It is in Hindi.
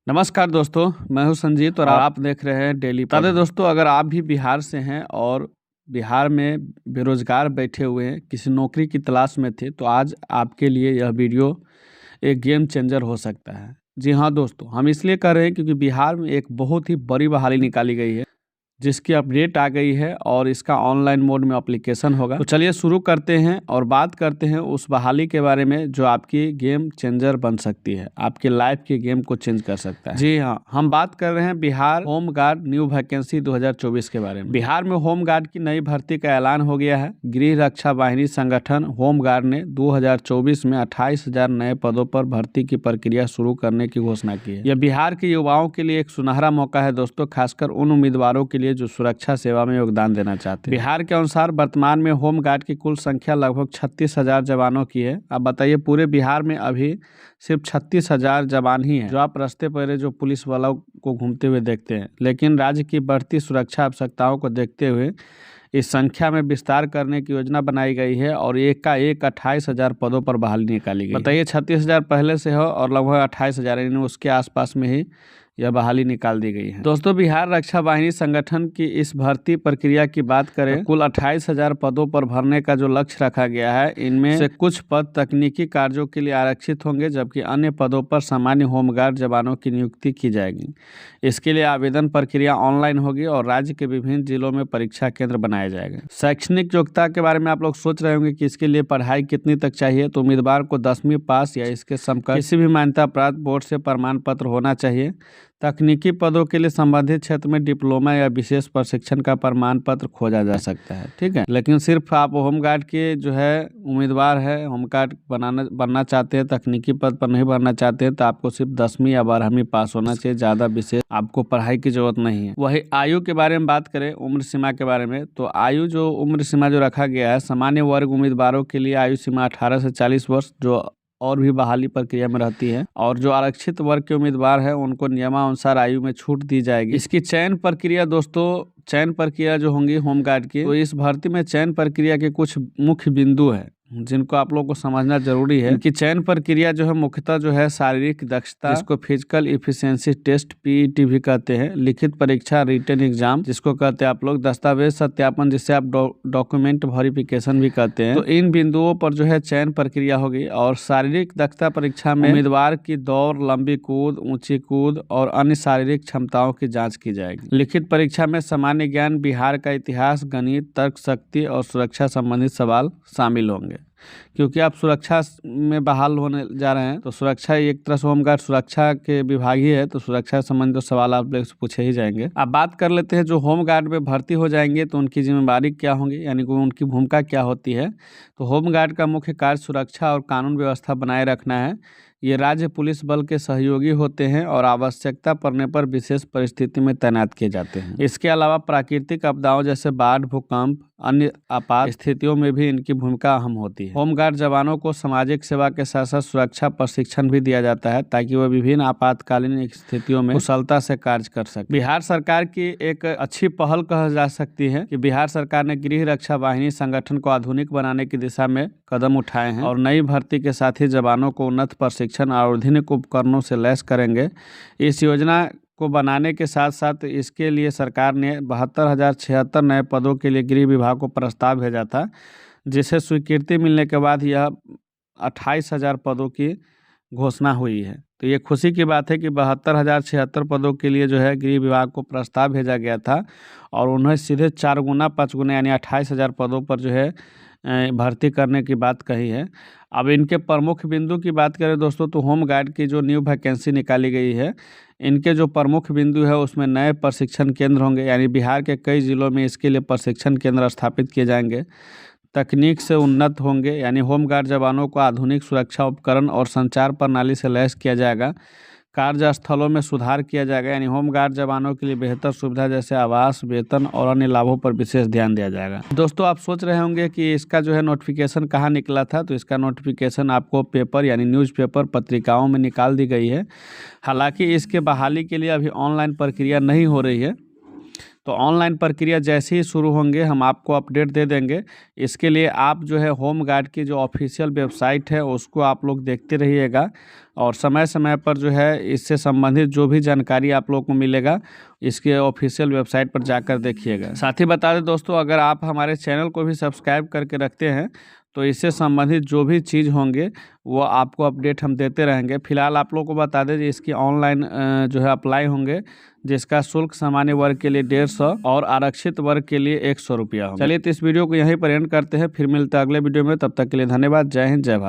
नमस्कार दोस्तों, मैं हूं संजीत और आप देख रहे हैं डेली पढ़ें। दोस्तों, अगर आप भी बिहार से हैं और बिहार में बेरोजगार बैठे हुए हैं, किसी नौकरी की तलाश में थे, तो आज आपके लिए यह वीडियो एक गेम चेंजर हो सकता है। जी हाँ दोस्तों, हम इसलिए कर रहे हैं क्योंकि बिहार में एक बहुत ही बड़ी बहाली निकाली गई है, जिसकी अपडेट आ गई है और इसका ऑनलाइन मोड में एप्लीकेशन होगा। तो चलिए शुरू करते हैं और बात करते हैं उस बहाली के बारे में जो आपकी गेम चेंजर बन सकती है, आपके लाइफ के गेम को चेंज कर सकता है। जी हाँ, हम बात कर रहे हैं Bihar home guard new vacancy 2024 के बारे में। बिहार में होम गार्ड की नई भर्ती का ऐलान हो गया है। गृह रक्षा वाहिनी संगठन होम गार्ड ने 2024 में 28,000 नए पदों पर भर्ती की प्रक्रिया शुरू करने की घोषणा की है। यह बिहार के युवाओं के लिए एक सुनहरा मौका है दोस्तों, खासकर उन उम्मीदवारों के लिए जो सुरक्षा सेवा में योगदान देना चाहते हैं। बिहार के अनुसार वर्तमान में होम गार्ड की कुल संख्या लगभग 36,000 जवानों की है। अब बताइए, पूरे बिहार में अभी सिर्फ 36,000 जवान ही हैं, जो आप रास्ते पर जो पुलिस वालों को घूमते हुए देखते हैं। लेकिन राज्य की बढ़ती सुरक्षा आवश्यकताओं को देखते हुए इस संख्या में विस्तार करने की योजना बनाई गई है और एक का एक 28,000 पदों पर बहाली निकाली गई। बताइए, 36,000 पहले से हो और लगभग 28,000 यानी उसके आसपास में ही यह बहाली निकाल दी गई है। दोस्तों, बिहार रक्षा वाहिनी संगठन की इस भर्ती प्रक्रिया की बात करें तो कुल 28,000 पदों पर भरने का जो लक्ष्य रखा गया है, इनमें से कुछ पद तकनीकी कार्यों के लिए आरक्षित होंगे, जबकि अन्य पदों पर सामान्य होमगार्ड जवानों की नियुक्ति की जाएगी। इसके लिए आवेदन प्रक्रिया ऑनलाइन होगी और राज्य के विभिन्न जिलों में परीक्षा केंद्र बनाए जाएंगे। शैक्षणिक योग्यता के बारे में आप लोग सोच रहे होंगे कि इसके लिए पढ़ाई कितनी तक चाहिए, तो उम्मीदवार को 10वीं पास या इसके समकक्ष किसी भी मान्यता प्राप्त बोर्ड से प्रमाण पत्र होना चाहिए। तकनीकी पदों के लिए संबंधित क्षेत्र में डिप्लोमा या विशेष प्रशिक्षण का प्रमाण पत्र खोजा जा सकता है, ठीक है। लेकिन सिर्फ आप होमगार्ड के जो है उम्मीदवार है, होमगार्ड बनना चाहते हैं, तकनीकी पद पर नहीं बनना चाहते हैं, तो आपको सिर्फ 10वीं या 12वीं पास होना चाहिए। ज़्यादा विशेष आपको पढ़ाई की जरूरत नहीं है। वही आयु के बारे में बात करें, उम्र सीमा के बारे में, तो आयु जो उम्र सीमा जो रखा गया है, सामान्य वर्ग उम्मीदवारों के लिए आयु सीमा 18 से 40 वर्ष जो और भी बहाली प्रक्रिया में रहती है, और जो आरक्षित वर्ग के उम्मीदवार हैं उनको नियमानुसार आयु में छूट दी जाएगी। इसकी चयन प्रक्रिया दोस्तों, चयन प्रक्रिया जो होंगी होमगार्ड की, तो इस भर्ती में चयन प्रक्रिया के कुछ मुख्य बिंदु है जिनको आप लोगों को समझना जरूरी है। कि चयन प्रक्रिया जो है मुख्यतः जो है शारीरिक दक्षता, जिसको फिजिकल इफिशिएंसी टेस्ट पीईटी भी कहते हैं, लिखित परीक्षा रिटन एग्जाम जिसको कहते हैं आप लोग, दस्तावेज सत्यापन जिसे आप डॉक्यूमेंट वेरिफिकेशन भी कहते हैं। तो इन बिंदुओं पर जो है चयन प्रक्रिया होगी। और शारीरिक दक्षता परीक्षा में उम्मीदवार की दौड़, लंबी कूद, ऊंची कूद और अन्य शारीरिक क्षमताओं की जाँच की जाएगी। लिखित परीक्षा में सामान्य ज्ञान, बिहार का इतिहास, गणित, तर्क शक्ति और सुरक्षा संबंधित सवाल शामिल होंगे। क्योंकि आप सुरक्षा में बहाल होने जा रहे हैं, तो सुरक्षा एक तरह से होमगार्ड सुरक्षा के विभाग ही है, तो सुरक्षा संबंधित सवाल आप लोग से पूछे ही जाएंगे। अब बात कर लेते हैं जो होमगार्ड में भर्ती हो जाएंगे तो उनकी जिम्मेदारी क्या होंगी, यानी कि उनकी भूमिका क्या होती है। तो होमगार्ड का मुख्य कार्य सुरक्षा और कानून व्यवस्था बनाए रखना है। ये राज्य पुलिस बल के सहयोगी होते हैं और आवश्यकता पड़ने पर विशेष परिस्थिति में तैनात किए जाते हैं। इसके अलावा प्राकृतिक आपदाओं जैसे बाढ़, भूकंप, अन्य आपात स्थितियों में भी इनकी भूमिका अहम होती है। होमगार्ड जवानों को सामाजिक सेवा के साथ साथ सुरक्षा प्रशिक्षण भी दिया जाता है, ताकि वह विभिन्न आपातकालीन स्थितियों में कुशलता से कार्य कर सके। बिहार सरकार की एक अच्छी पहल कहा जा सकती है कि बिहार सरकार ने गृह रक्षा वाहिनी संगठन को आधुनिक बनाने की दिशा में कदम उठाए हैं और नई भर्ती के साथ ही जवानों को उन्नत प्रशिक्षण और आधुनिक उपकरणों से लैस करेंगे। इस योजना को बनाने के साथ साथ इसके लिए सरकार ने 72,076 नए पदों के लिए गृह विभाग को प्रस्ताव भेजा था, जिसे स्वीकृति मिलने के बाद यह 28,000 पदों की घोषणा हुई है। तो ये खुशी की बात है कि 72,076 पदों के लिए जो है गृह विभाग को प्रस्ताव भेजा गया था और उन्हें सीधे 4 गुना 5 गुना यानी 28,000 पदों पर जो है भर्ती करने की बात कही है। अब इनके प्रमुख बिंदु की बात करें दोस्तों, तो होम गार्ड की जो न्यू वैकेंसी निकाली गई है, इनके जो प्रमुख बिंदु है उसमें नए प्रशिक्षण केंद्र होंगे, यानी बिहार के कई जिलों में इसके लिए प्रशिक्षण केंद्र स्थापित किए जाएंगे। तकनीक से उन्नत होंगे, यानी होम गार्ड जवानों को आधुनिक सुरक्षा उपकरण और संचार प्रणाली से लैस किया जाएगा। कार्यस्थलों में सुधार किया जाएगा, यानी होम गार्ड जवानों के लिए बेहतर सुविधा जैसे आवास, वेतन और अन्य लाभों पर विशेष ध्यान दिया जाएगा। दोस्तों, आप सोच रहे होंगे कि इसका जो है नोटिफिकेशन कहाँ निकला था, तो इसका नोटिफिकेशन आपको पेपर यानी न्यूज़पेपर पत्रिकाओं में निकाल दी गई है। हालांकि इसके बहाली के लिए अभी ऑनलाइन प्रक्रिया नहीं हो रही है, तो ऑनलाइन प्रक्रिया जैसे ही शुरू होंगे हम आपको अपडेट दे देंगे। इसके लिए आप जो है होम गार्ड की जो ऑफिशियल वेबसाइट है उसको आप लोग देखते रहिएगा और समय समय पर जो है इससे संबंधित जो भी जानकारी आप लोग को मिलेगा इसके ऑफिशियल वेबसाइट पर जाकर देखिएगा। साथ ही बता दें दोस्तों, अगर आप हमारे चैनल को भी सब्सक्राइब करके रखते हैं तो इससे संबंधित जो भी चीज़ होंगे वो आपको अपडेट हम देते रहेंगे। फिलहाल आप लोगों को बता दें इसकी ऑनलाइन जो है अप्लाई होंगे, जिसका शुल्क सामान्य वर्ग के लिए 150 और आरक्षित वर्ग के लिए 100 रुपया होगा। चलिए तो इस वीडियो को यहीं पर एंड करते हैं, फिर मिलते हैं अगले वीडियो में। तब तक के लिए धन्यवाद। जय हिंद, जय भारत।